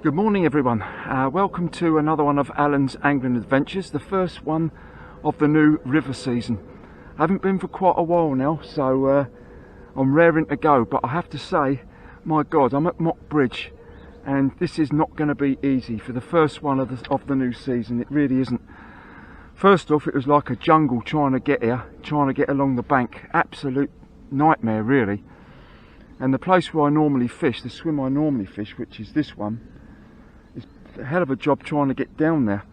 Good morning everyone, welcome to another one of Alan's Angling Adventures, the first one of the new river season. I haven't been for quite a while now, so I'm raring to go, but I have to say, my God, I'm at Mock Bridge and this is not going to be easy for the first one of the new season. It really isn't. First off, it was like a jungle trying to get here, trying to get along the bank. Absolute nightmare really. And the place where I normally fish, the swim I normally fish, which is this one, it's a hell of a job trying to get down there.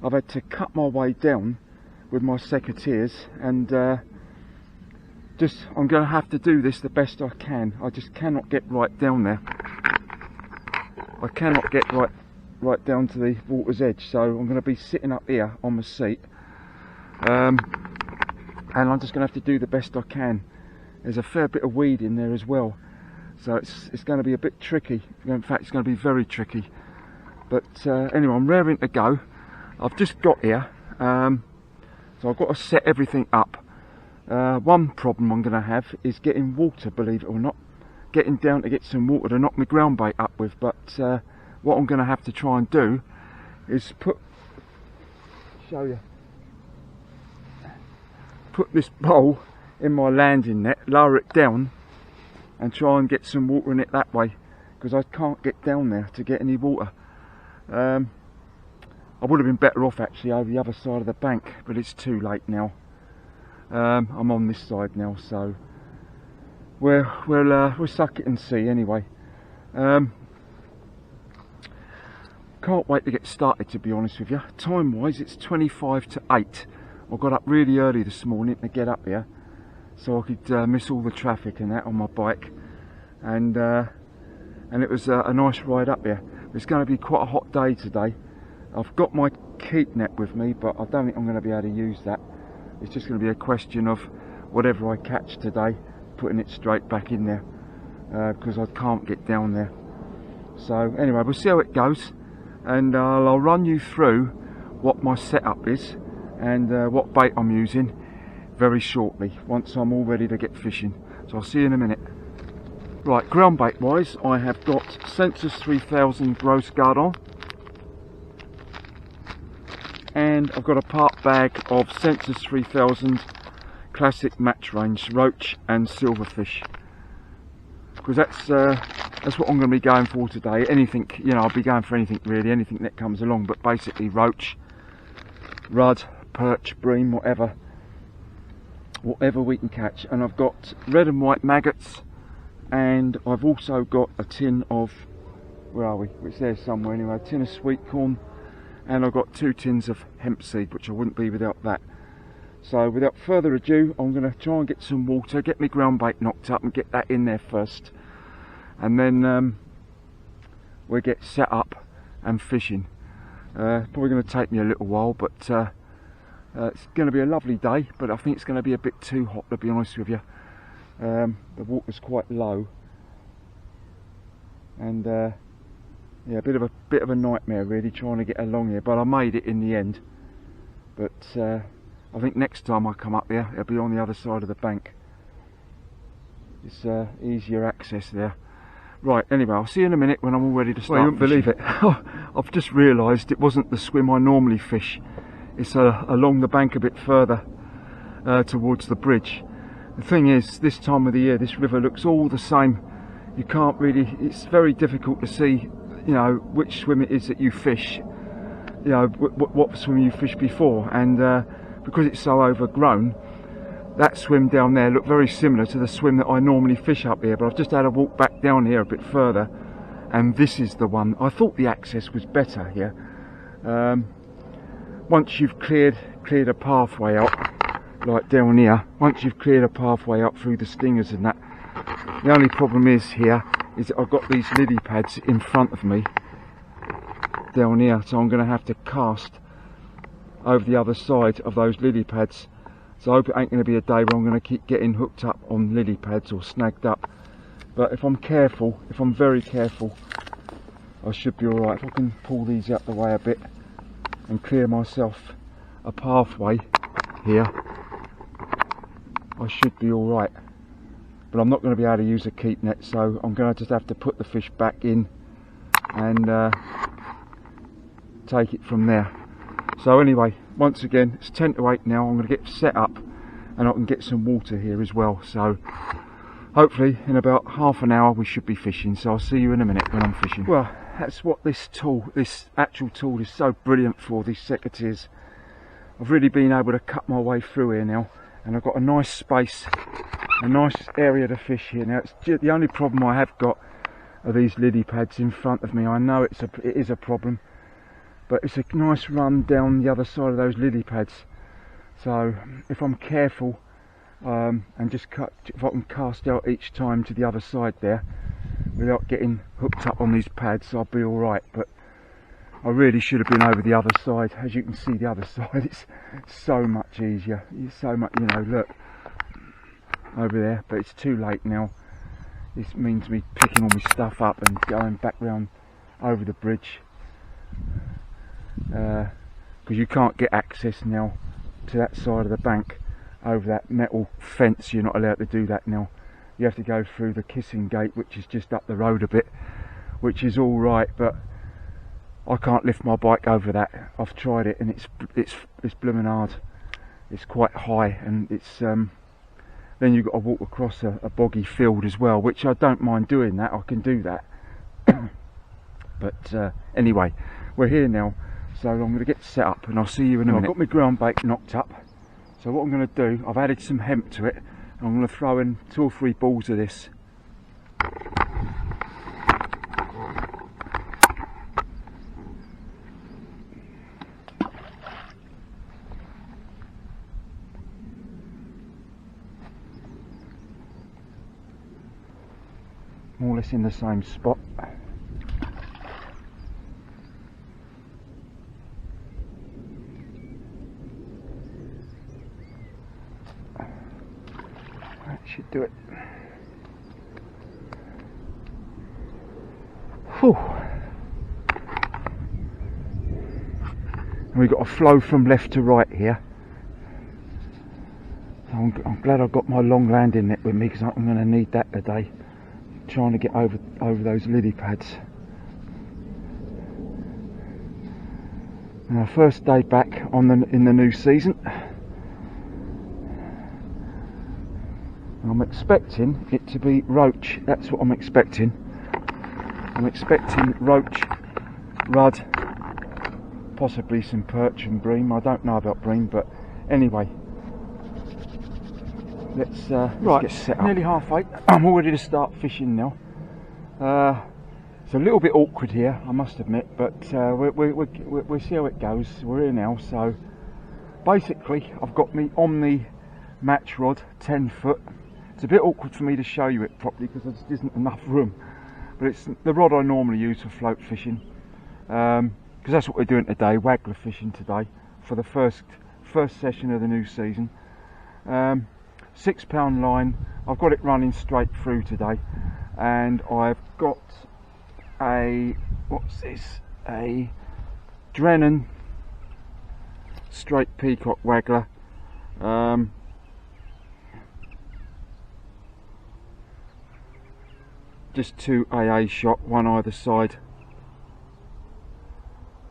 I've had to cut my way down with my secateurs, and I'm going to have to do this the best I can. I just cannot get right down there. I cannot get right down to the water's edge, so I'm going to be sitting up here on the seat, and I'm just going to have to do the best I can. There's a fair bit of weed in there as well, so it's going to be a bit tricky. In fact, it's going to be very tricky. But anyway, I'm raring to go. I've just got here, so I've got to set everything up. One problem I'm going to have is getting water, believe it or not. Getting down to get some water to knock my ground bait up with. But what I'm going to have to try and do is put this bowl in my landing net, lower it down and try and get some water in it that way, because I can't get down there to get any water. I would have been better off actually over the other side of the bank, but it's too late now. I'm on this side now, so we'll suck it and see anyway. Can't wait to get started, to be honest with you. Time wise, it's 25 to 8. I got up really early this morning to get up here so I could miss all the traffic and that on my bike, and it was a nice ride up here. It's going to be quite a hot day today. I've got my keep net with me, but I don't think I'm going to be able to use that. It's just going to be a question of whatever I catch today, putting it straight back in there, because I can't get down there. So anyway, we'll see how it goes, and I'll run you through what my setup is and what bait I'm using very shortly, once I'm all ready to get fishing. So I'll see you in a minute. Right, ground bait wise, I have got Sensus 3000 Gross Guard on, and I've got a part bag of Sensus 3000 Classic Match Range Roach and Silverfish, because that's what I'm going to be going for today. Anything, you know, I'll be going for anything really, anything that comes along, but basically roach, rudd, perch, bream, whatever we can catch. And I've got red and white maggots, and I've also got a tin of, where are we? It's there somewhere anyway, a tin of Sweetcorn, and I've got 2 tins of hemp seed, which I wouldn't be without that. So without further ado, I'm going to try and get some water, get my ground bait knocked up and get that in there first, and then we'll get set up and fishing. Probably going to take me a little while, but it's going to be a lovely day, but I think it's going to be a bit too hot, to be honest with you. The water's quite low, and yeah, a bit of a nightmare really trying to get along here, but I made it in the end. But I think next time I come up here, it'll be on the other side of the bank. It's easier access there. Right, anyway, I'll see you in a minute when I'm all ready to start. Well, you wouldn't believe it. I've just realised it wasn't the swim I normally fish. It's along the bank a bit further towards the bridge. The thing is, this time of the year, this river looks all the same. You can't really, it's very difficult to see, you know, which swim it is that you fish, you know, what swim you fished before, and because it's so overgrown, that swim down there looked very similar to the swim that I normally fish up here, but I've just had to walk back down here a bit further, and this is the one. I thought the access was better here. Once you've cleared a pathway out, like down here, once you've cleared a pathway up through the stingers and that, the only problem is here is that I've got these lily pads in front of me down here, so I'm going to have to cast over the other side of those lily pads. So I hope it ain't going to be a day where I'm going to keep getting hooked up on lily pads or snagged up, but if I'm careful, if I'm very careful, I should be alright. If I can pull these out the way a bit and clear myself a pathway here, I should be alright. But I'm not going to be able to use a keep net, so I'm going to just have to put the fish back in and take it from there. So anyway, once again, it's 10 to 8 now. I'm going to get set up and I can get some water here as well. So hopefully in about half an hour we should be fishing. So I'll see you in a minute when I'm fishing. Well, that's what this actual tool is so brilliant for, these secateurs. I've really been able to cut my way through here now, and I've got a nice space, a nice area to fish here now. It's just, the only problem I have got are these lily pads in front of me. I know it is a problem, but it's a nice run down the other side of those lily pads. So if I'm careful and just if I can cast out each time to the other side there without getting hooked up on these pads, I'll be alright. But I really should have been over the other side. As you can see, the other side is so much easier. It's so much, you know, look over there, but it's too late now. This means me picking all my stuff up and going back round over the bridge, because you can't get access now to that side of the bank over that metal fence. You're not allowed to do that now. You have to go through the kissing gate, which is just up the road a bit, which is all right, but I can't lift my bike over that. I've tried it and it's blooming hard. It's quite high, and it's then you've got to walk across a boggy field as well, which I don't mind doing that. I can do that. But anyway, we're here now, so I'm going to get set up and I'll see you in a minute. I've got my ground bait knocked up, so what I'm going to do, I've added some hemp to it, and I'm going to throw in 2 or 3 balls of this. More or less in the same spot. That should do it. Whew. And we've got a flow from left to right here. I'm glad I've got my long landing net with me, because I'm going to need that today. Trying to get over those lily pads. Our first day back in the new season. I'm expecting it to be roach. That's what I'm expecting. I'm expecting roach, rudd, possibly some perch and bream. I don't know about bream, but anyway. Let's get set up. Nearly 8:30. I'm all ready to start fishing now. It's a little bit awkward here, I must admit, but we'll see how it goes. We're here now, so basically I've got my Omni match rod, 10 foot. It's a bit awkward for me to show you it properly because there just isn't enough room, but it's the rod I normally use for float fishing, because that's what we're doing today, Waggler fishing today for the first session of the new season. 6-pound line. I've got it running straight through today, and I've got a, what's this, a Drennan straight Peacock Waggler, just 2 AA shot, one either side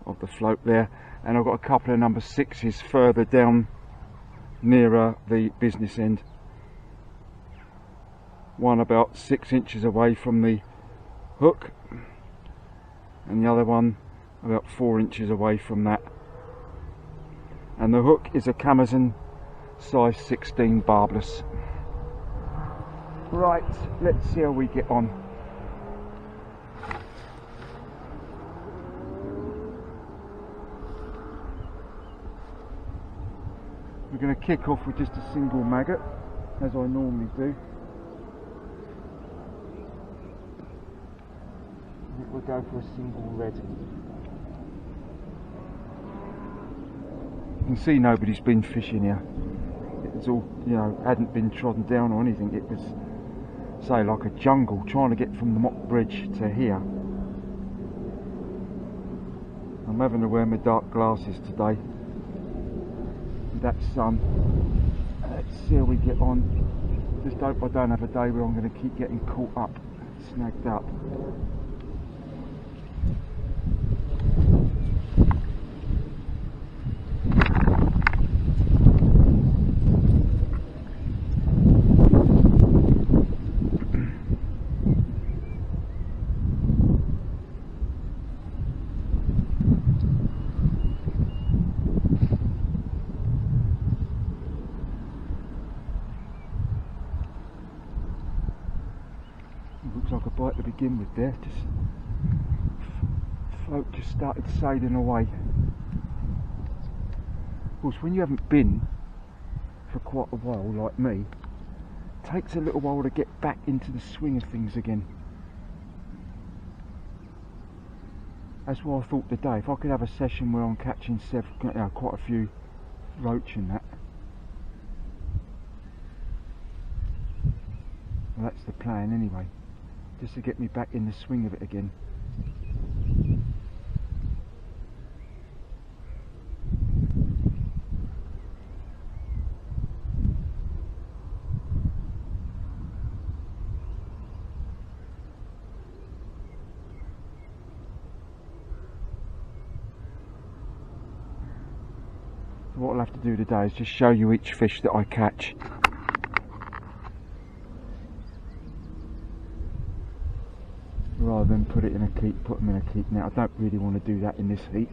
of the float there, and I've got a couple of number 6s further down nearer the business end. One about 6 inches away from the hook, and the other one about 4 inches away from that. And the hook is a Kamasan size 16 barbless. Right, let's see how we get on. We're going to kick off with just a single maggot, as I normally do. We'll go for a single red. You can see nobody's been fishing here. It's all, you know, hadn't been trodden down or anything. It was, say, like a jungle, trying to get from the mock bridge to here. I'm having to wear my dark glasses today. That sun. Let's see how we get on. Just hope I don't have a day where I'm going to keep getting caught up, snagged up. begin with there. Just float just started sailing away. Of course, when you haven't been for quite a while, like me, it takes a little while to get back into the swing of things again. That's why I thought today, if I could have a session where I'm catching several, quite a few roach and that. Well, that's the plan anyway, just to get me back in the swing of it again. So what I'll have to do today is just show you each fish that I catch. Rather than put it in a keep, put them in a keep. Now I don't really want to do that in this heat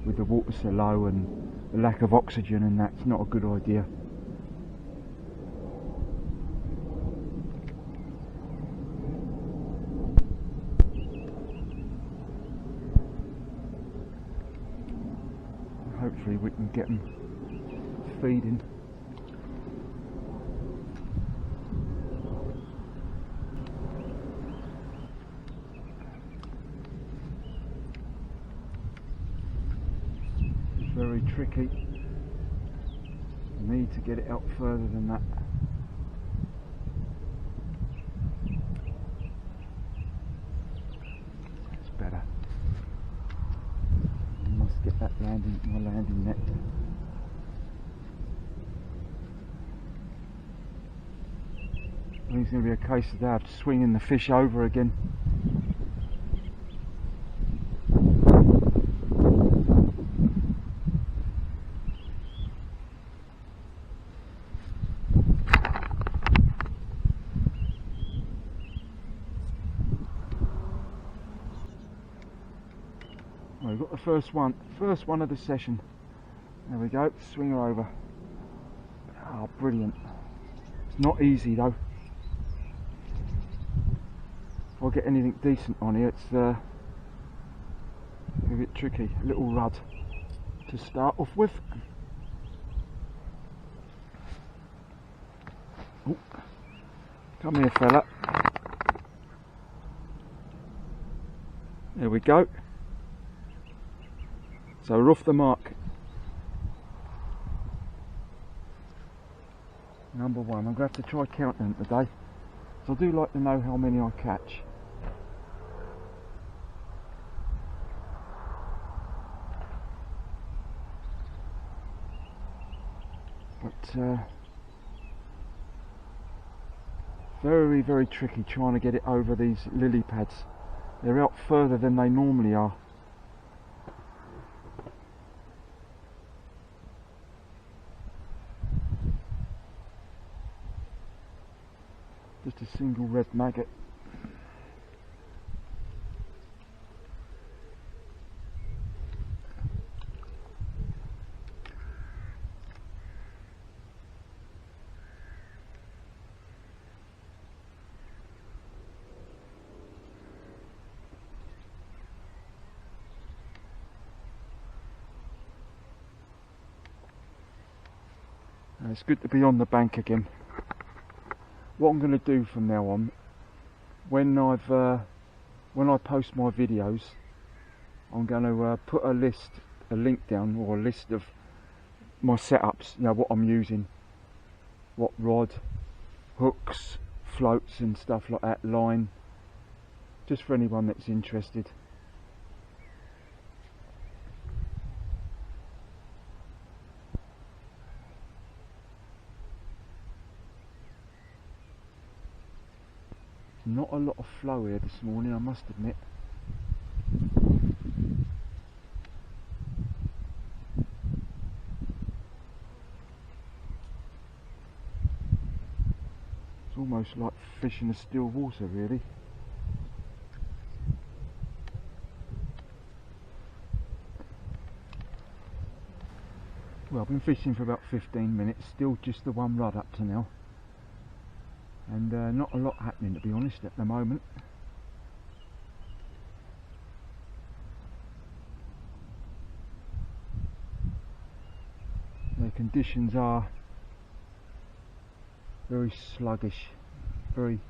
with the water so low and the lack of oxygen, and that's not a good idea. Hopefully we can get them feeding. Very tricky. Need to get it out further than that. That's better. I must get that landing, my landing net. I think it's going to be a case of that, swinging the fish over again. Well, we've got the first one of the session. There we go, swing her over. Oh, brilliant. It's not easy though. If I get anything decent on here, it's a bit tricky. A little rud to start off with. Ooh. Come here, fella. There we go. So we're off the mark. Number one. I'm going to have to try counting them today, so I do like to know how many I catch. But very, very tricky trying to get it over these lily pads. They're out further than they normally are. Just a single red maggot. It's good to be on the bank again. What I'm going to do from now on, when I post my videos, I'm going to put a link down, or a list of my setups. You know, what I'm using, what rod, hooks, floats, and stuff like that. Line, just for anyone that's interested. Not a lot of flow here this morning, I must admit. It's almost like fishing a still water, really. Well, I've been fishing for about 15 minutes, still just the one rod up to now. And not a lot happening, to be honest, at the moment. conditions are very sluggish, very,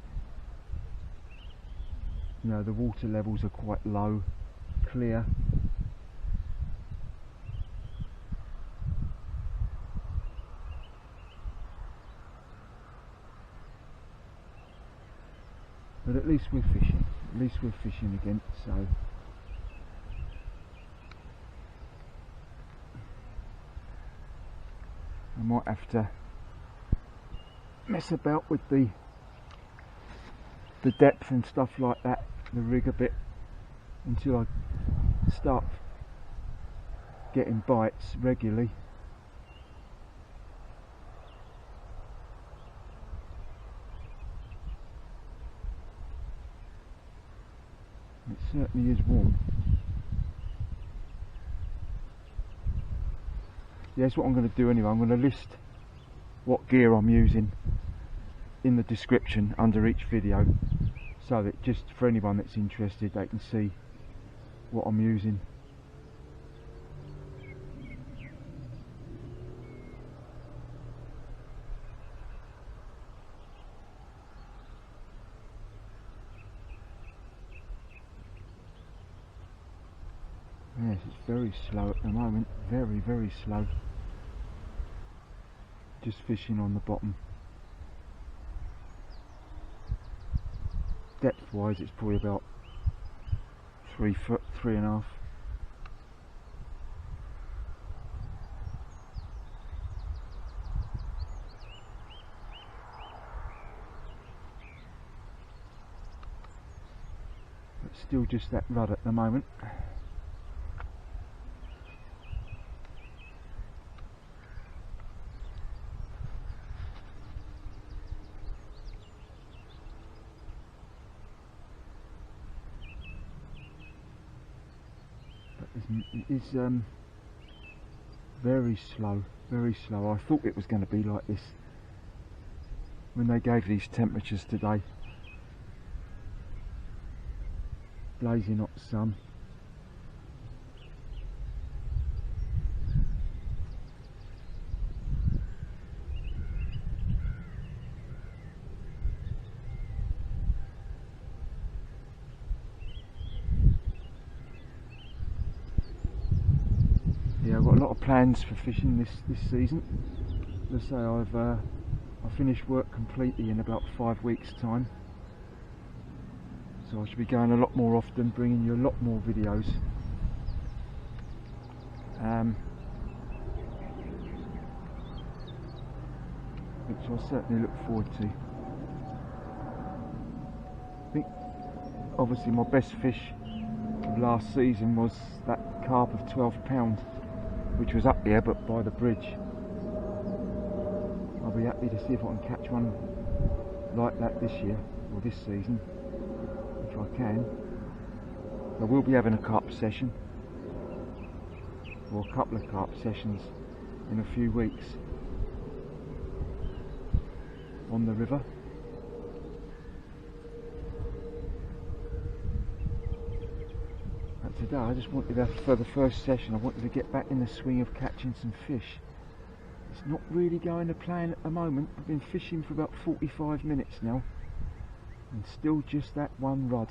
you know, the water levels are quite low, clear. But at least we're fishing. At least we're fishing again, so I might have to mess about with the depth and stuff like that, the rig a bit, until I start getting bites regularly. It certainly is warm. Yeah, that's what I'm going to do anyway. I'm going to list what gear I'm using in the description under each video, so that just for anyone that's interested, they can see what I'm using. Yes, it's very slow at the moment, very, very slow. Just fishing on the bottom. Depth wise, it's probably about 3 foot, 3.5. But still just that rod at the moment. It is very slow, very slow. I thought it was going to be like this when they gave these temperatures today. Blazing hot sun. I've got a lot of plans for fishing this season. As I say, I finished work completely in about 5 weeks' time, so I should be going a lot more often, bringing you a lot more videos. Which I certainly look forward to. I think obviously my best fish of last season was that carp of 12 pound. Which was up here but by the bridge. I'll be happy to see if I can catch one like that this year, or this season, if I can. I will be having a carp session, or a couple of carp sessions in a few weeks on the river. Today I just wanted to, for the first session, I wanted to get back in the swing of catching some fish. It's not really going to plan at the moment. I've been fishing for about 45 minutes now and still just that one rod.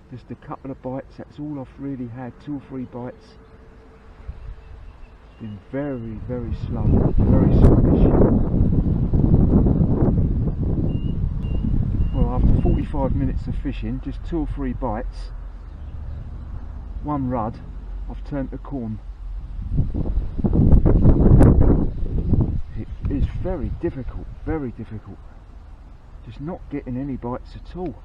Just a couple of bites, that's all I've really had, 2 or 3 bites. It's been very, very slow, very sluggish. Well, after 45 minutes of fishing, just 2 or 3 bites, one rud, I've turned to corn. It is very difficult, just not getting any bites at all.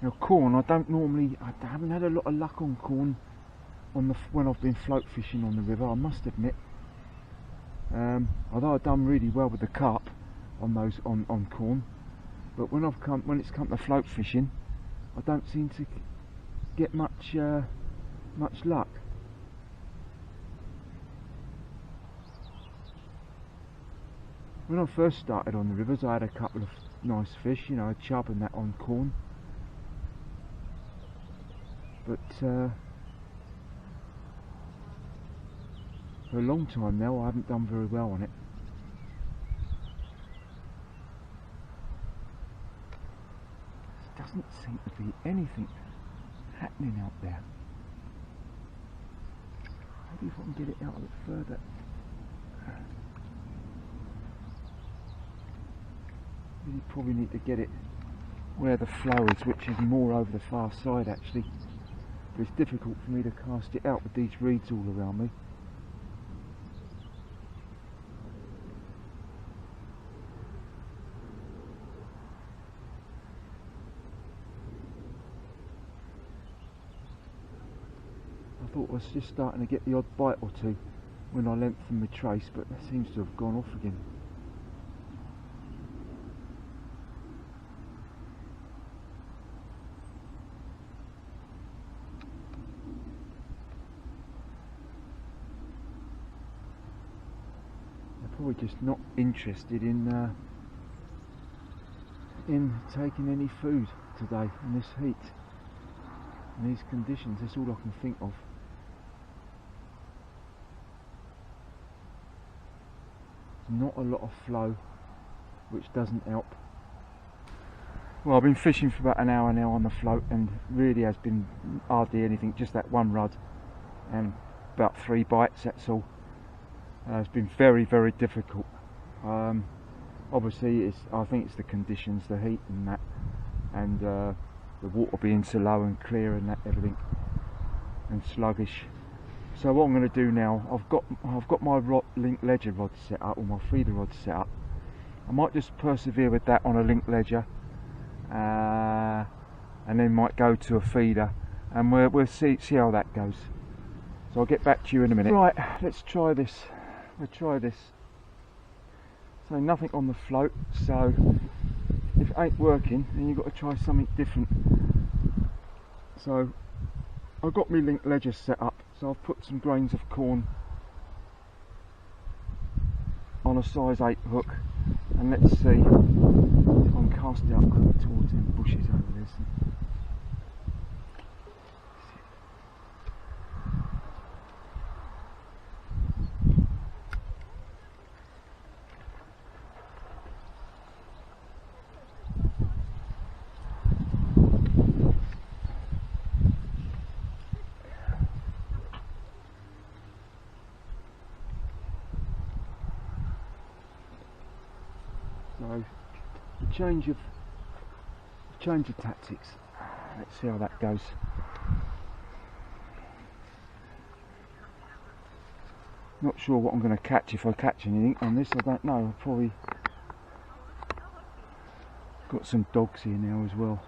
Now corn, I haven't had a lot of luck on corn when I've been float fishing on the river, I must admit. Although I've done really well with the carp on corn, but when it's come to float fishing, I don't seem to get much luck. When I first started on the rivers I had a couple of nice fish, you know, a chub and that on corn. But for a long time now I haven't done very well on it. There doesn't seem to be anything happening out there. Maybe if I can get it out a bit further. Really probably need to get it where the flow is, which is more over the far side actually. But it's difficult for me to cast it out with these reeds all around me. I thought I was just starting to get the odd bite or two when I lengthened my trace, but that seems to have gone off again. Probably just not interested in taking any food today in this heat, in these conditions. That's all I can think of. Not a lot of flow, which doesn't help. Well, I've been fishing for about an hour now on the float, and really has been hardly anything, just that one rod and about 3 bites, that's all. It's been very, very difficult. Obviously I think it's the conditions, the heat and that, and the water being so low and clear and that, everything, and sluggish. So what I'm going to do now, I've got my link ledger rod set up, or my feeder rod set up. I might just persevere with that on a link ledger, and then might go to a feeder, and we'll see how that goes. So I'll get back to you in a minute. Right, let's try this. We'll try this. So nothing on the float, so if it ain't working then you've got to try something different. So I've got my link ledger set up, so I've put some grains of corn on a size 8 hook, and let's see if I can cast it up over towards them bushes over there. So change of tactics. Let's see how that goes. Not sure what I'm going to catch, if I catch anything on this. I don't know. I've probably got some dogs here now as well.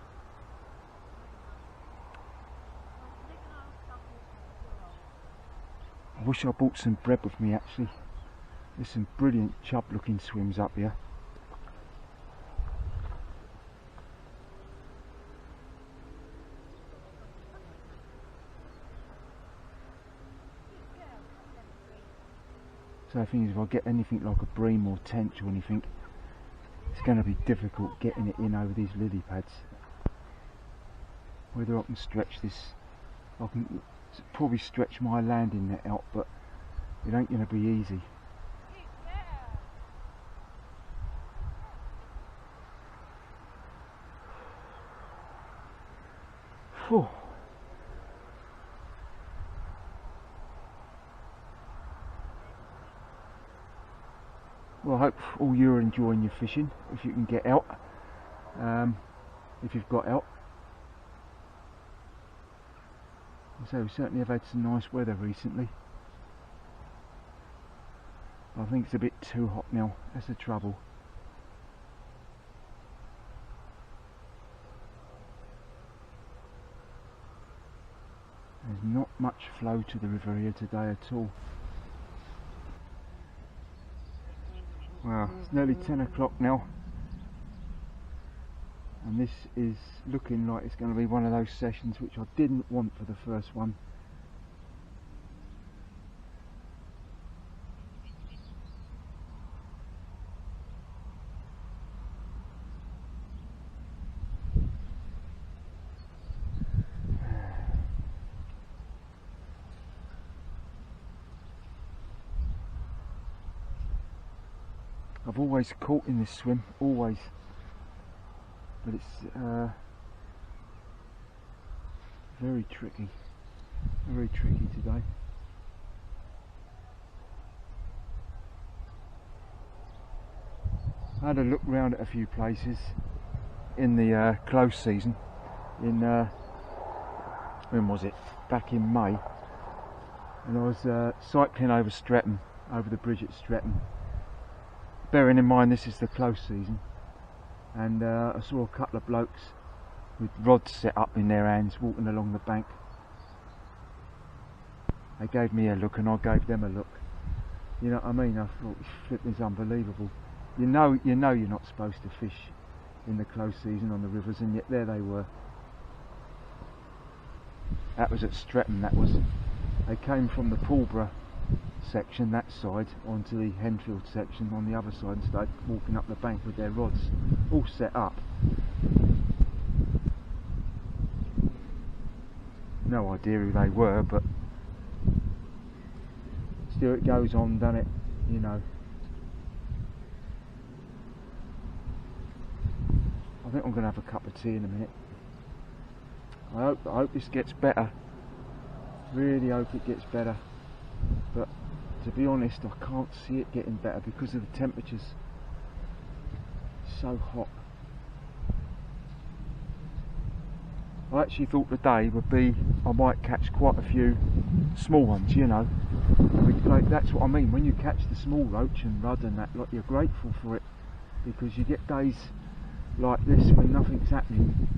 I wish I brought some bread with me actually. There's some brilliant chub looking swims up here. So I think if I get anything like a bream or tench or anything, it's going to be difficult getting it in over these lily pads. Whether I can stretch this, I can probably stretch my landing net out, but it ain't going to be easy. Whew. Well, I hope all you're enjoying your fishing, if you can get out, if you've got out. So we certainly have had some nice weather recently. I think it's a bit too hot now, that's the trouble. There's not much flow to the river here today at all. Well, it's nearly 10 o'clock now, and this is looking like it's going to be one of those sessions which I didn't want for the first one. I've always caught in this swim, always, but it's very tricky today. I had a look round at a few places in the close season, in when was it? Back in May, and I was cycling over Stretton, over the bridge at Stretton. Bearing in mind this is the close season, and I saw a couple of blokes with rods set up in their hands walking along the bank. They gave me a look and I gave them a look. You know what I mean? I thought, flip, is unbelievable. You know you're not supposed to fish in the close season on the rivers, and yet there they were. That was at Stretton, that was. They came from the Pulborough section, that side, onto the Henfield section on the other side, and started walking up the bank with their rods all set up. No idea who they were, but still it goes on, doesn't it? You know. I think I'm going to have a cup of tea in a minute. I hope this gets better. Really hope it gets better. But to be honest, I can't see it getting better because of the temperatures. It's so hot. I actually thought the day would be, I might catch quite a few small ones, you know. Like, that's what I mean, when you catch the small roach and rudd and that, like, you're grateful for it, because you get days like this when nothing's happening.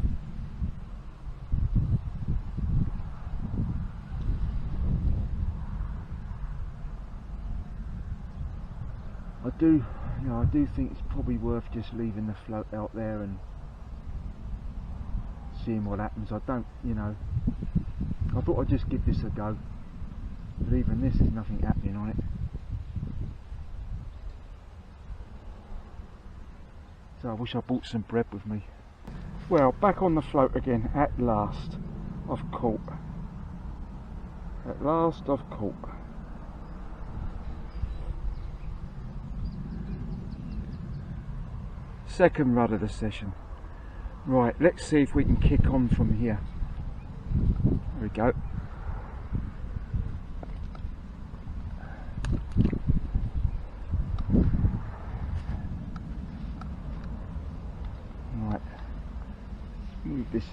I do think it's probably worth just leaving the float out there and seeing what happens. I don't, you know, I thought I'd just give this a go, but even this, there's nothing happening on it. So I wish I brought some bread with me. Well, back on the float again, at last I've caught. At last I've caught. Second rud of the session. Right, let's see if we can kick on from here. There we go. Right, let's move this.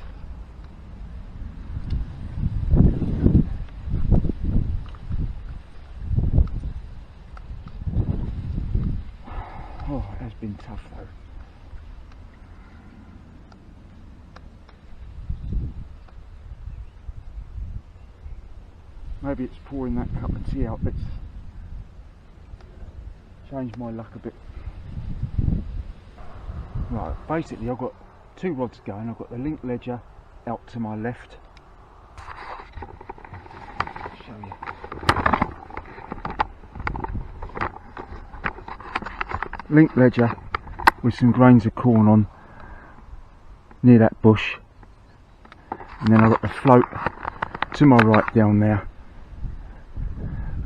Oh, it has been tough though. Maybe it's pouring that cup of tea out that's changed my luck a bit. Right, basically I've got two rods going. I've got the link ledger out to my left. I'll show you. Link ledger with some grains of corn on near that bush, and then I've got the float to my right down there.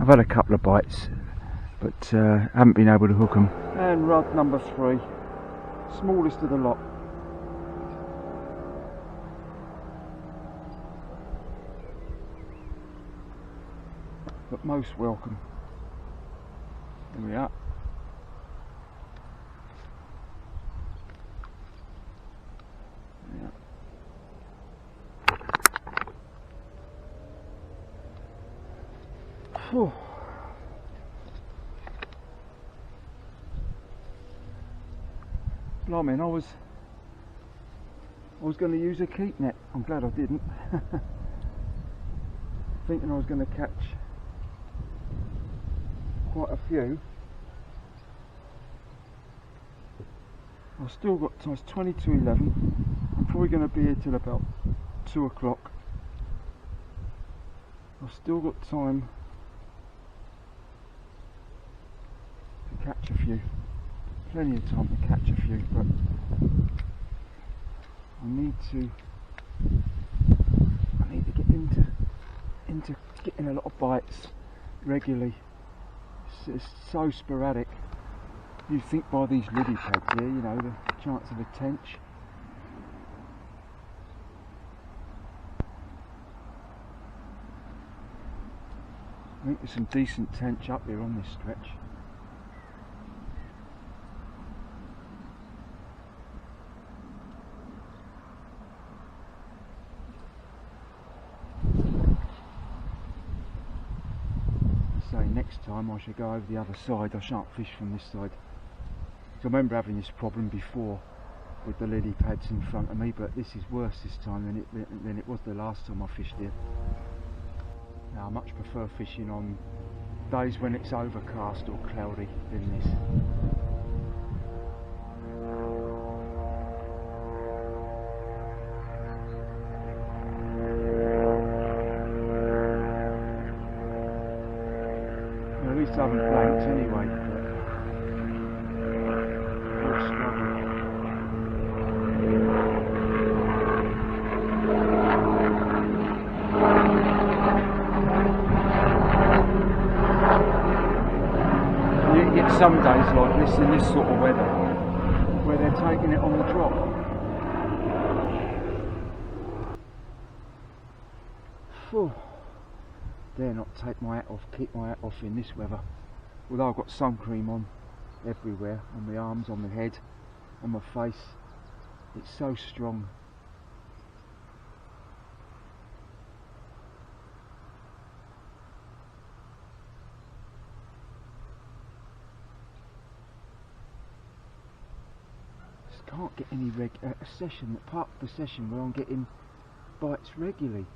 I've had a couple of bites, but haven't been able to hook them. And rod number 3, smallest of the lot. But most welcome. There we are. Oh. Blimey, I was going to use a keep net. I'm glad I didn't. Thinking I was going to catch quite a few. I've still got time. It's 20 to 11. I'm probably going to be here till about 2 o'clock. I've still got time to catch a few. Plenty of time to catch a few, but I need to get into getting a lot of bites regularly. It's so sporadic. You think by these lily pads here, you know, the chance of a tench. I think there's some decent tench up here on this stretch. So next time I should go over the other side. I shan't fish from this side. So I remember having this problem before with the lily pads in front of me, but this is worse this time than it was the last time I fished here. Now, I much prefer fishing on days when it's overcast or cloudy than this. Well, at least I haven't blanked anyway. Some days like this, in this sort of weather, where they're taking it on the drop. Phew. Dare not take my hat off, keep my hat off in this weather. Although I've got sun cream on everywhere, on my arms, on my head, on my face. It's so strong. Can't get any part of the session where I'm getting bites regularly.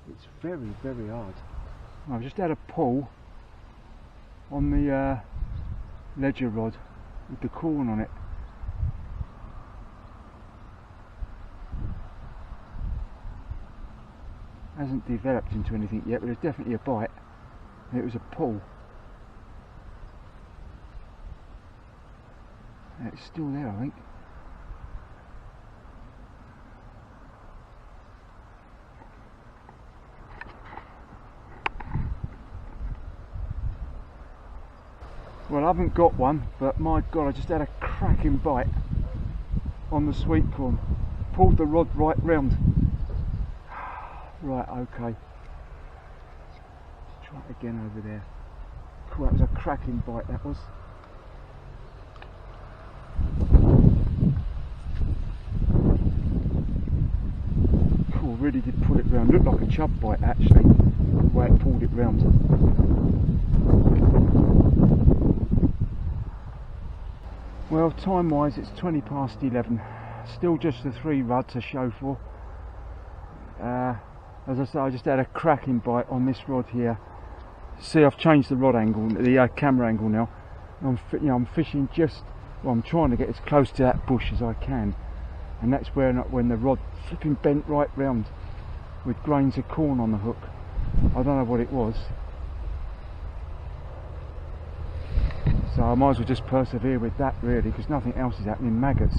It's very, very hard. I've just had a pull on the ledger rod with the corn on it. Hasn't developed into anything yet, but there's definitely a bite, and it was a pull. It's still there, I think. Well, I haven't got one, but my God, I just had a cracking bite on the Sweetcorn. Pulled the rod right round. Right, okay. Let's try it again over there. Cool, that was a cracking bite, that was. Cool, really did pull it round. Looked like a chub bite actually, the way it pulled it round. Well, time wise it's 20 past 11. Still just the 3 rud to show for. As I say, I just had a cracking bite on this rod here. See, I've changed the rod angle, the camera angle now. I'm fishing just, well, I'm trying to get as close to that bush as I can, and that's when the rod flipping bent right round with grains of corn on the hook. I don't know what it was, so I might as well just persevere with that really, because nothing else is happening. Maggots,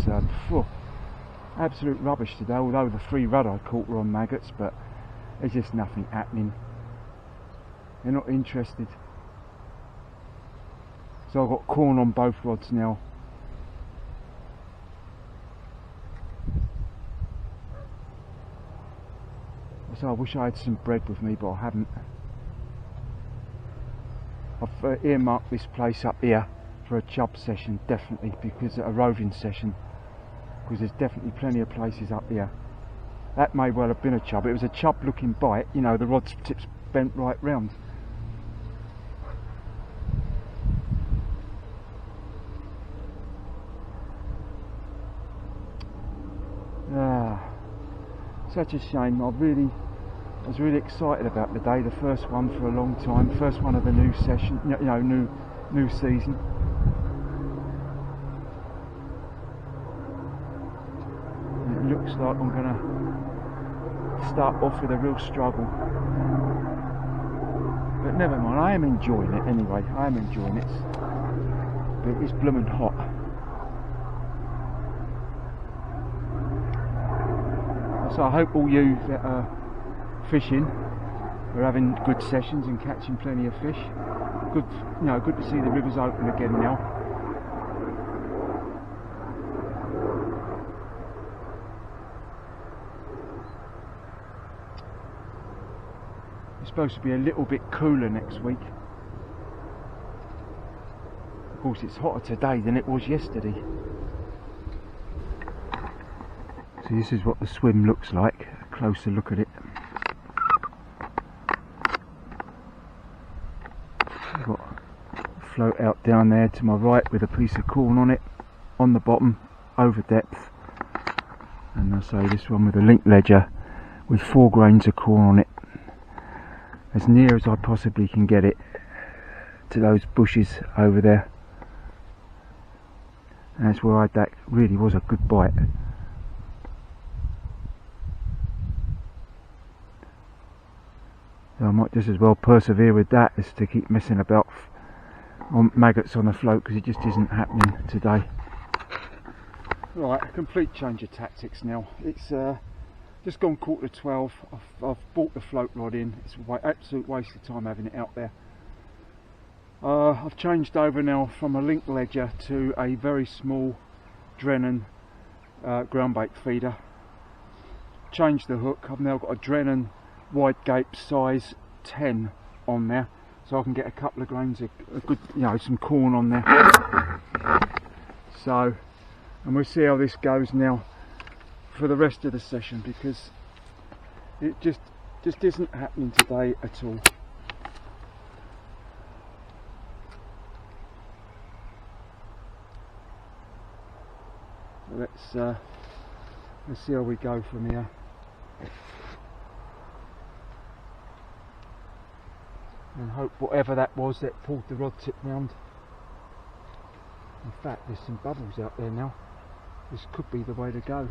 absolute rubbish today, although the 3 rud I caught were on maggots, but there's just nothing happening. They're not interested. So I've got corn on both rods now. So I wish I had some bread with me, but I haven't. I've earmarked this place up here for a chub session, definitely, because a roving session, because there's definitely plenty of places up here. That may well have been a chub. It was a chub looking bite, you know, the rod tips bent right round. Such a shame. I was really excited about the day, the first one for a long time, first one of the new session, new season. And it looks like I'm gonna start off with a real struggle, but never mind. I am enjoying it anyway. I am enjoying it, but it's blooming hot. So I hope all you that are fishing are having good sessions and catching plenty of fish. Good, good to see the rivers open again now. It's supposed to be a little bit cooler next week. Of course it's hotter today than it was yesterday. So this is what the swim looks like, a closer look at it. I've got a float out down there to my right with a piece of corn on it, on the bottom, over depth. And I say this one with a link ledger with 4 grains of corn on it, as near as I possibly can get it to those bushes over there. And that's where that really was a good bite. So I might just as well persevere with that as to keep messing about on maggots on the float, because it just isn't happening today. Right, a complete change of tactics now. It's just gone 11:45. I've brought the float rod in. It's an absolute waste of time having it out there. I've changed over now from a link ledger to a very small Drennan ground bait feeder. Changed the hook. I've now got a Drennan wide Gape size 10 on there, so I can get a couple of grains of good, some corn on there. So, and we'll see how this goes now for the rest of the session, because it just isn't happening today at all. So let's see how we go from here. And hope whatever that was that pulled the rod tip round. In fact, there's some bubbles out there now. This could be the way to go.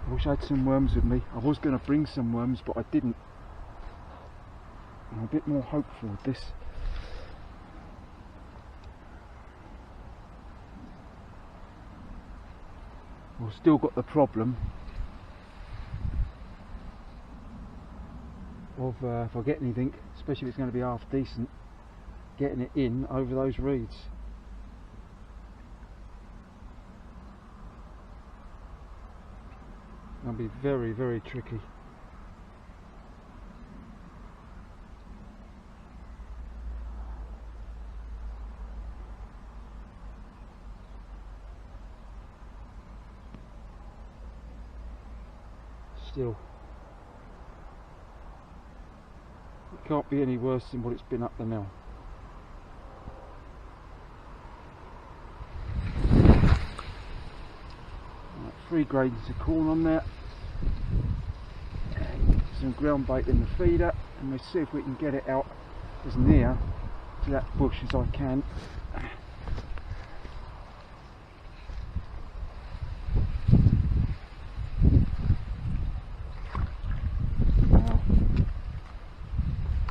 I wish I had some worms with me. I was going to bring some worms, but I didn't. I'm a bit more hopeful with this. We've still got the problem of if I get anything, especially if it's going to be half decent, getting it in over those reeds. That'll be very, very tricky. Still, it can't be any worse than what it's been up to now. Right, 3 grains of corn on there, some ground bait in the feeder, and we'll see if we can get it out as near to that bush as I can.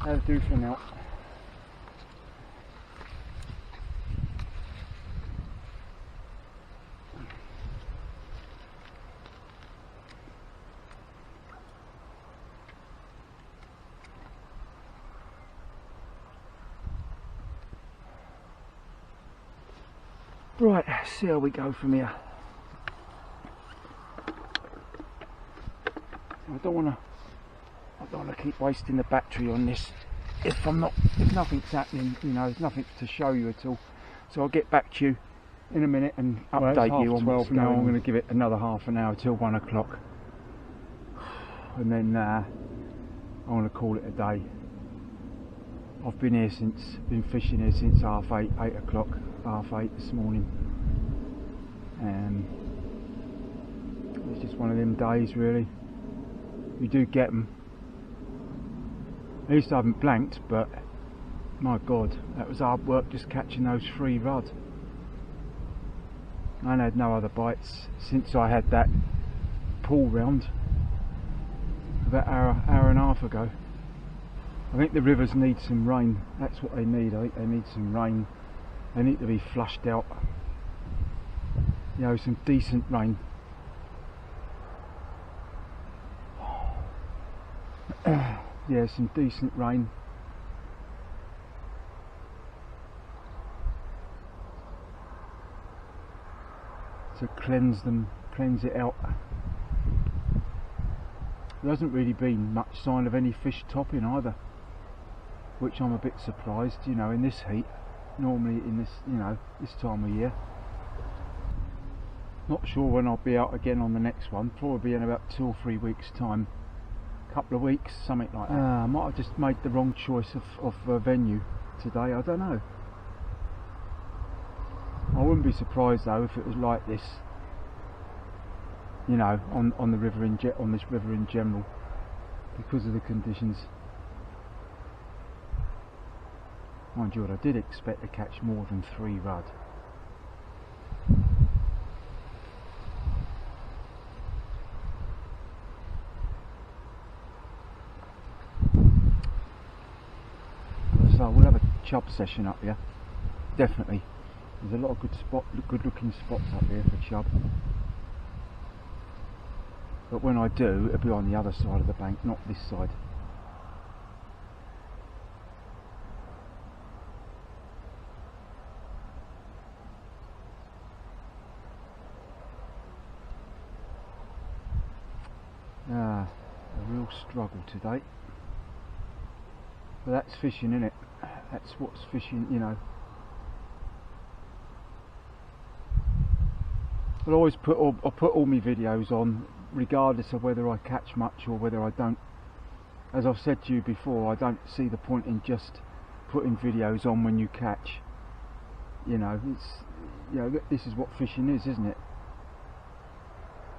That'll do for now. Right, see how we go from here. I don't want to keep wasting the battery on this if nothing's happening, there's nothing to show you at all. So I'll get back to you in a minute and update you on 12 now. I'm going to give it another half an hour till 1 o'clock, and then I want to call it a day. I've been fishing here since 8 o'clock, 8:30 this morning, and it's just one of them days really. You do get them. At least I haven't blanked, but my god, that was hard work just catching those 3 rod. I had no other bites since I had that pull round about hour and a half ago. I think the rivers need some rain. That's what they need. I think they need some rain. They need to be flushed out. Some decent rain. Yeah, some decent rain. To cleanse it out. There hasn't really been much sign of any fish topping either, which I'm a bit surprised, you know, in this heat. Normally in this, you know, this time of year. Not sure when I'll be out again on the next one, probably in about 2 or 3 weeks time. Couple of weeks, something like that. I might have just made the wrong choice of venue today, I don't know. I wouldn't be surprised though if it was like this, you know, on the river on this river in general, because of the conditions. Mind you, what I did expect to catch more than 3 rudd. So we'll have a chub session up here, definitely. There's a lot of good looking spots up here for chub. But when I do, it'll be on the other side of the bank, not this side. A real struggle today. But that's fishing, innit? That's what's fishing, you know. I'll always put all my videos on, regardless of whether I catch much or whether I don't. As I've said to you before, I don't see the point in just putting videos on when you catch. You know, it's, you know, this is what fishing is, isn't it?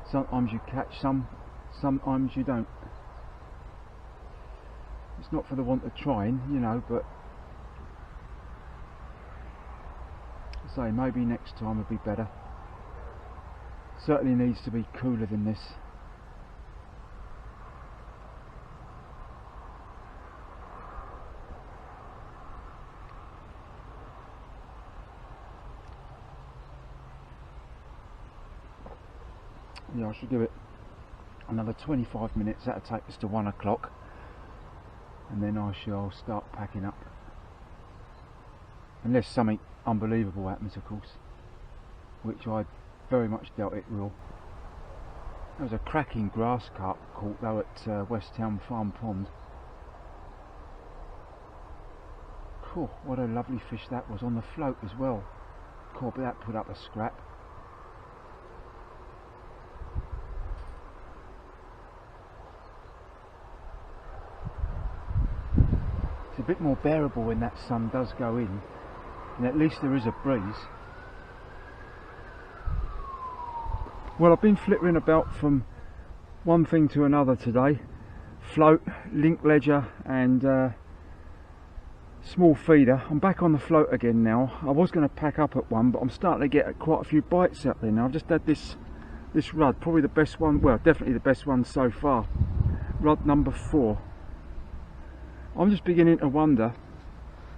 Sometimes you catch sometimes you don't. It's not for the want of trying, you know, but I say maybe next time will be better. Certainly needs to be cooler than this. Yeah, I should give it another 25 minutes. That'll take us to 1 o'clock, and then I shall start packing up, unless something unbelievable happens, of course, which I very much doubt it will. There was a cracking grass carp caught though at West Town Farm Pond. Cool, what a lovely fish that was, on the float as well. Cool, but that put up a scrap. It's a bit more bearable when that sun does go in, and at least there is a breeze. Well, I've been flittering about from one thing to another today. Float, link ledger and small feeder. I'm back on the float again now. I was going to pack up at one, but I'm starting to get quite a few bites out there now. I've just had this rod, probably the best one, well definitely the best one so far. Rod number 4. I'm just beginning to wonder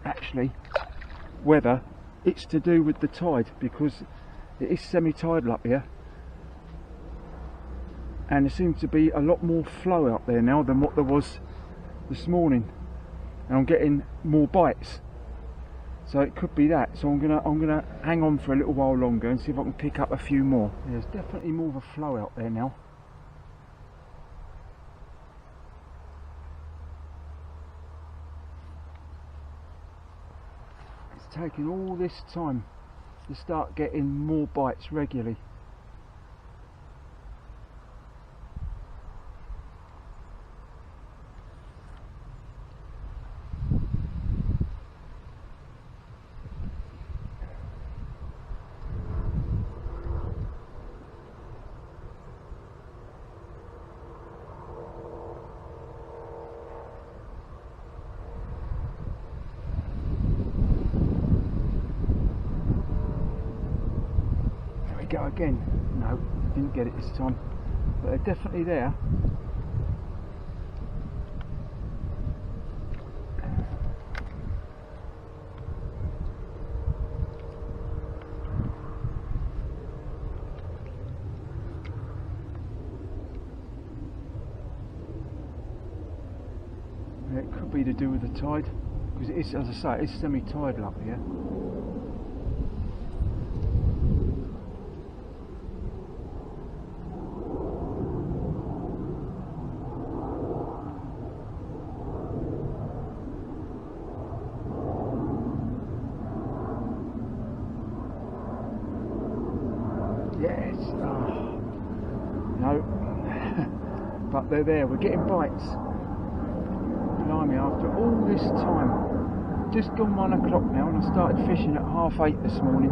actually whether it's to do with the tide, because it is semi-tidal up here. And there seems to be a lot more flow out there now than what there was this morning, and I'm getting more bites, so it could be that. So I'm gonna hang on for a little while longer and see if I can pick up a few more. There's definitely more of a flow out there now. It's taken all this time to start getting more bites regularly. Go again. No, didn't get it this time, but they're definitely there. It could be to do with the tide, because it is, as I say, it's semi-tidal up here. it's, no, but they're there, we're getting bites. Blimey, after all this time, just gone 1 o'clock now, and I started fishing at 8:30 this morning.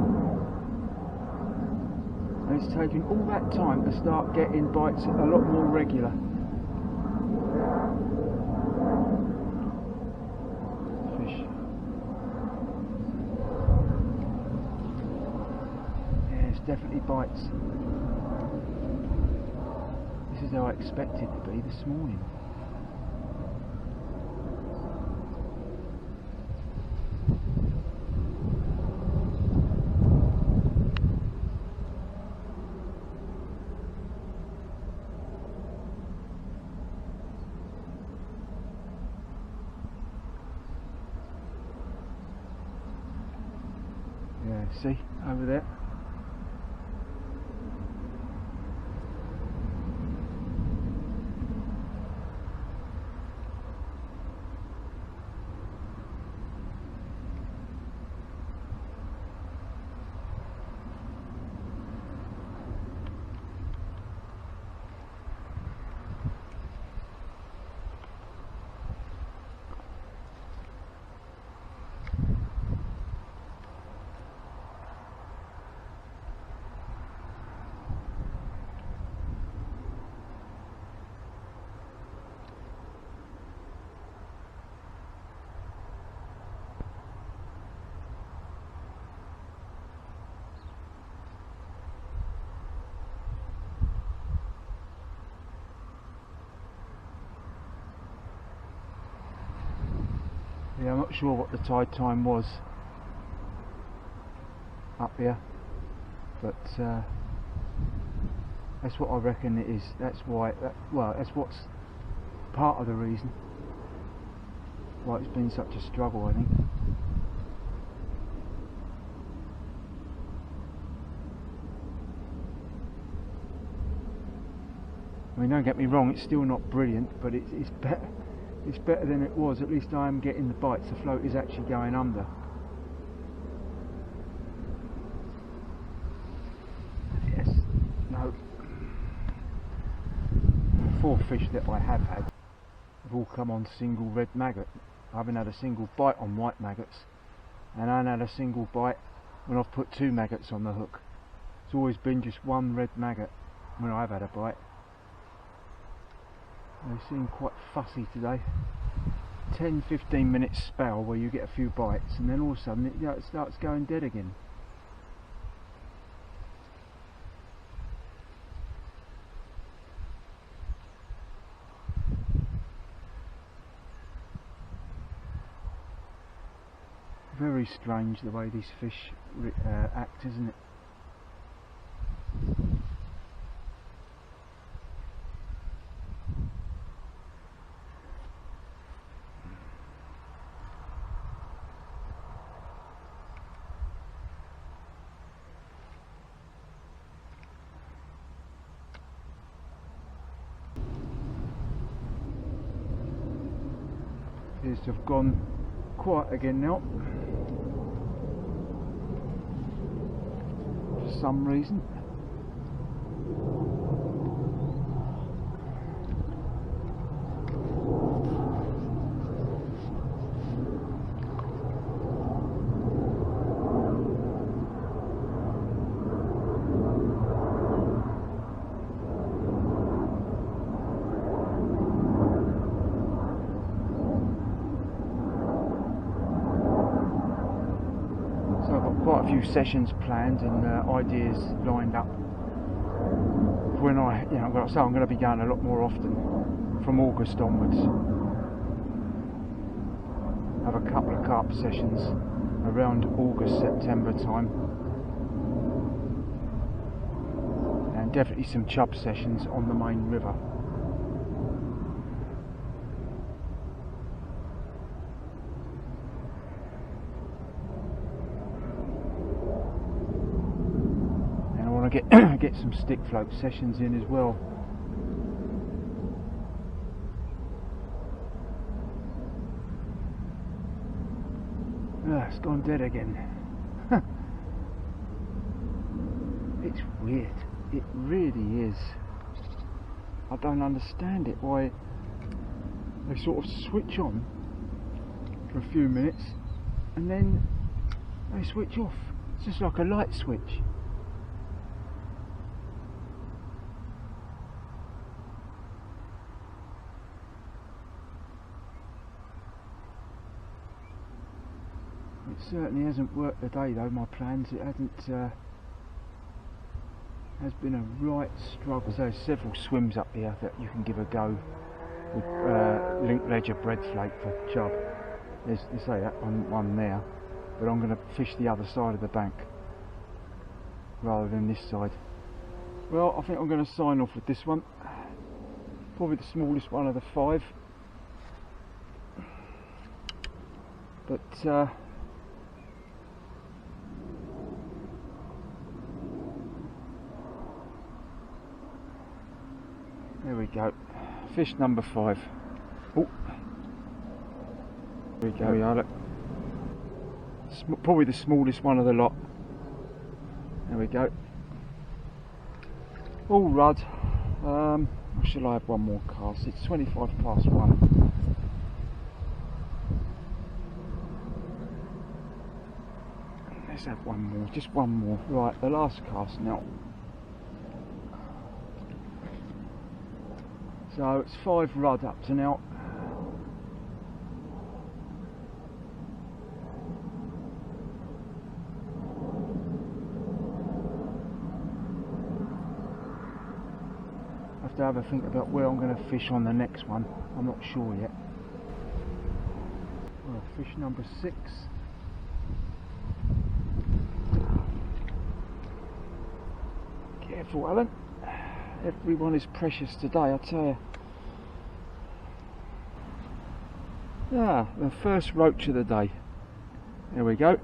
And it's taken all that time to start getting bites a lot more regular. Fish. Yeah, it's definitely bites. This is how I expected it to be this morning. Yeah, see, over there. Yeah, I'm not sure what the tide time was up here, but that's what I reckon it is. That's why, well, that's what's part of the reason why it's been such a struggle, I think. I mean, don't get me wrong, it's still not brilliant, but it's better. It's better than it was. At least I am getting the bites. The float is actually going under. Yes. No. 4 fish that I have had have all come on single red maggot. I haven't had a single bite on white maggots, and I haven't had a single bite when I've put 2 maggots on the hook. It's always been just 1 red maggot when I've had a bite. They seem quite fussy today. 10-15 minute spell where you get a few bites, and then all of a sudden it starts going dead again. Very strange the way these fish act, isn't it? Appears to have gone quiet again now for some reason. Quite a few sessions planned and ideas lined up when I'm going to be going a lot more often from August onwards. Have a couple of carp sessions around August, September time, and definitely some chub sessions on the main river. Get some stick float sessions in as well. It's gone dead again. It's weird. It really is. I don't understand it, why they sort of switch on for a few minutes and then they switch off. It's just like a light switch. It certainly hasn't worked today though, my plans. It hasn't, has been a right struggle. There's several swims up here that you can give a go with link ledger bread flake for chub. There's, you say that one there, but I'm going to fish the other side of the bank rather than this side. Well, I think I'm going to sign off with this one. Probably the smallest one of the 5. But there we go, fish number 5. Oh, there we go. We are, look. Probably the smallest one of the lot. There we go. All rudd. Or shall I have one more cast? It's 25 past 1. Let's have one more, just one more. Right, the last cast now. So it's 5 rudd up to now. I have to have a think about where I'm going to fish on the next one. I'm not sure yet. Well, fish number 6. Careful, Alan. Everyone is precious today, I tell you. Ah, the first roach of the day. There we go.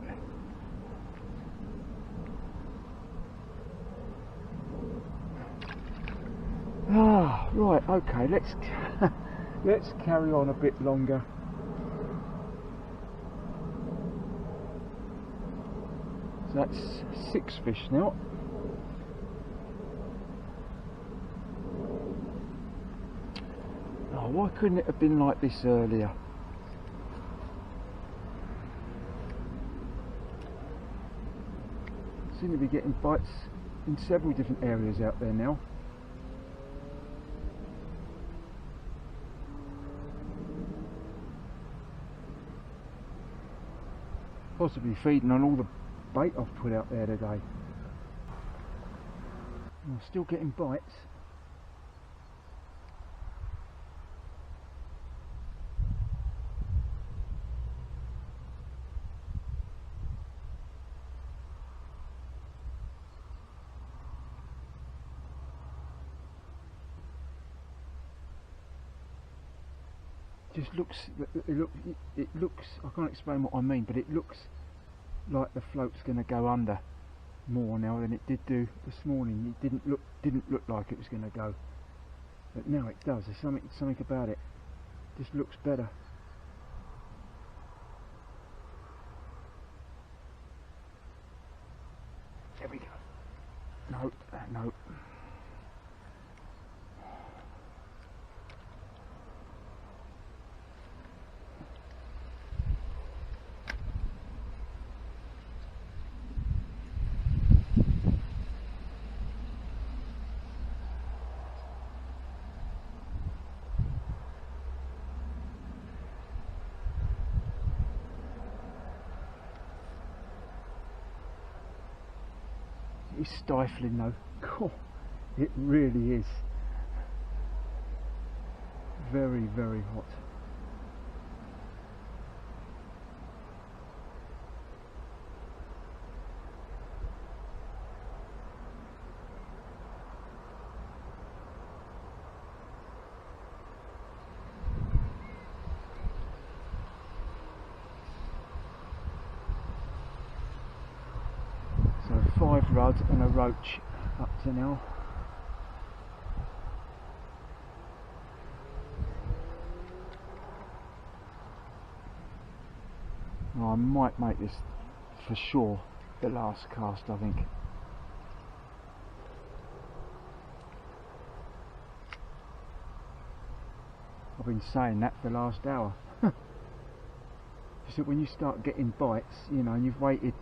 Ah, right, okay, let's let's carry on a bit longer. So that's 6 fish now. Oh, why couldn't it have been like this earlier? Seem to be getting bites in several different areas out there now. Possibly feeding on all the bait I've put out there today. I'm still getting bites. Just looks, it looks, I can't explain what I mean, but it looks like the float's going to go under more now than it did do this morning. It didn't look like it was going to go, but now it does. There's something about it. Just looks better. There we go. No, no. It's stifling though. Oh, it really is. Very, very hot. So 5 rudd and a roach up to now. Well, I might make this for sure the last cast, I think. I've been saying that for the last hour. Just that when you start getting bites, you know, and you've waited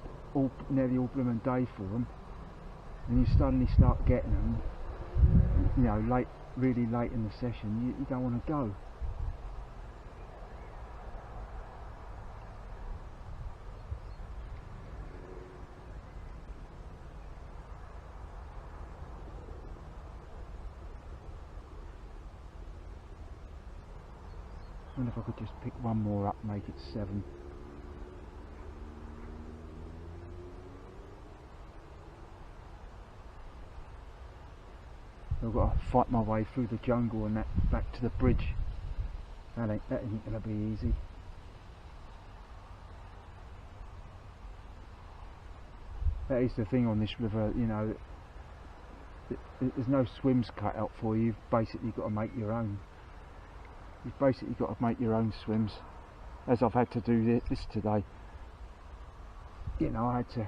nearly all blooming day for them, and you suddenly start getting them, you know, really late in the session, you don't want to go. I wonder if I could just pick one more up, make it 7. I've got to fight my way through the jungle and that back to the bridge. That ain't going to be easy. That is the thing on this river, you know, there's no swims cut out for you. You've basically got to make your own. You've basically got to make your own swims, as I've had to do this today. You know, I had to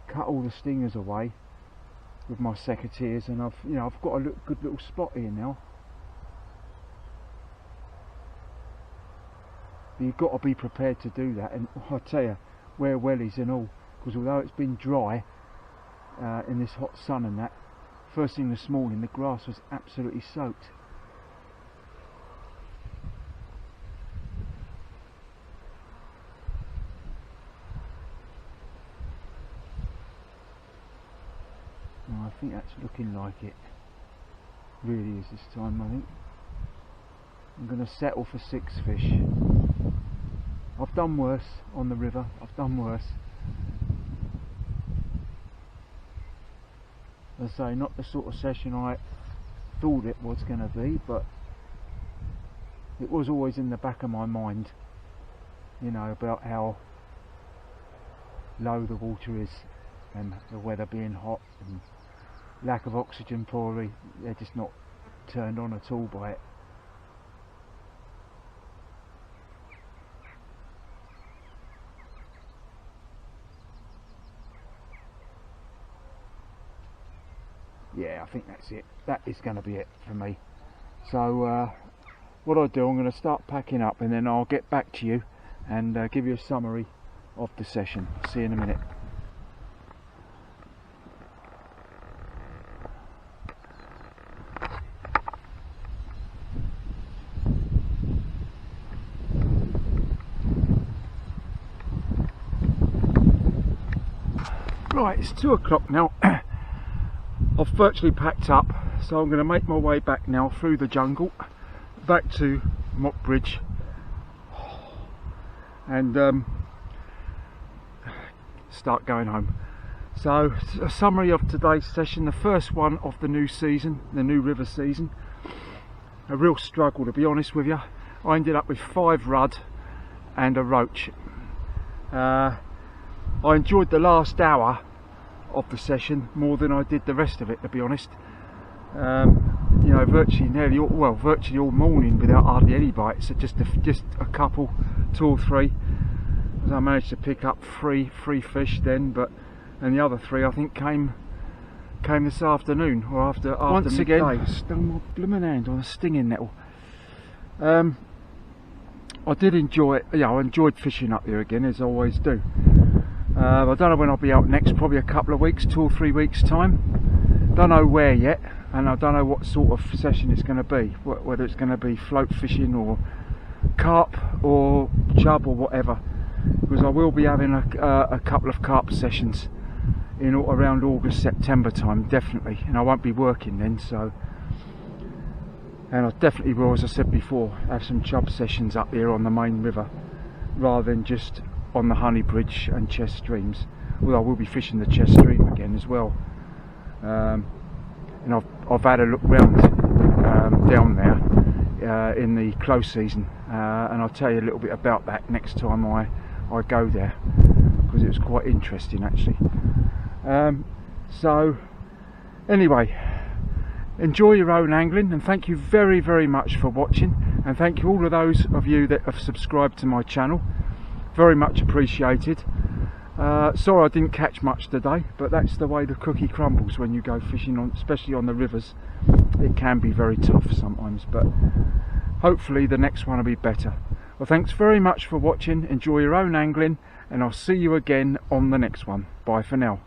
cut all the stingers away with my secateurs, and I've got a good little spot here now. But you've got to be prepared to do that, and I tell you, wear wellies and all, because although it's been dry in this hot sun and that, first thing this morning the grass was absolutely soaked. I think that's looking like it really is this time. I think I'm going to settle for 6 fish. I've done worse on the river, I've done worse. As I say, not the sort of session I thought it was going to be, but it was always in the back of my mind, you know, about how low the water is and the weather being hot and lack of oxygen probably. They're just not turned on at all by it. Yeah, I think that's it. That is going to be it for me. So what I'll do, I'm going to start packing up, and then I'll get back to you and give you a summary of the session. See you in a minute. Right, it's 2 o'clock now. I've virtually packed up, so I'm going to make my way back now through the jungle back to Mock Bridge and start going home. So, a summary of today's session, the first one of the new season, the new river season. A real struggle, to be honest with you. I ended up with 5 rudd and a roach. I enjoyed the last hour of the session more than I did the rest of it, to be honest. You know, virtually all morning without hardly any bites. So just a couple, 2 or 3. As I managed to pick up three fish then, and the other 3 I think came this afternoon or after once midday. Again, stung my blooming hand on a stinging nettle. I did enjoy it. Yeah, I enjoyed fishing up here again, as I always do. I don't know when I'll be out next, probably a couple of weeks, 2 or 3 weeks time. Don't know where yet, and I don't know what sort of session it's going to be, whether it's going to be float fishing or carp or chub or whatever, because I will be having a couple of carp sessions in around August, September time, definitely, and I won't be working then, so. And I definitely will, as I said before, have some chub sessions up here on the main river rather than just on the Honey Bridge and Chest streams. Well, I will be fishing the Chest stream again as well. And I've had a look round down there in the close season, and I'll tell you a little bit about that next time I go there, because it was quite interesting actually. So anyway, enjoy your own angling, and thank you very, very much for watching, and thank you all of those of you that have subscribed to my channel. Very much appreciated. Sorry I didn't catch much today, but that's the way the cookie crumbles when you go fishing, especially on the rivers it can be very tough sometimes, but hopefully the next one will be better. Well, thanks very much for watching. Enjoy your own angling, and I'll see you again on the next one. Bye for now.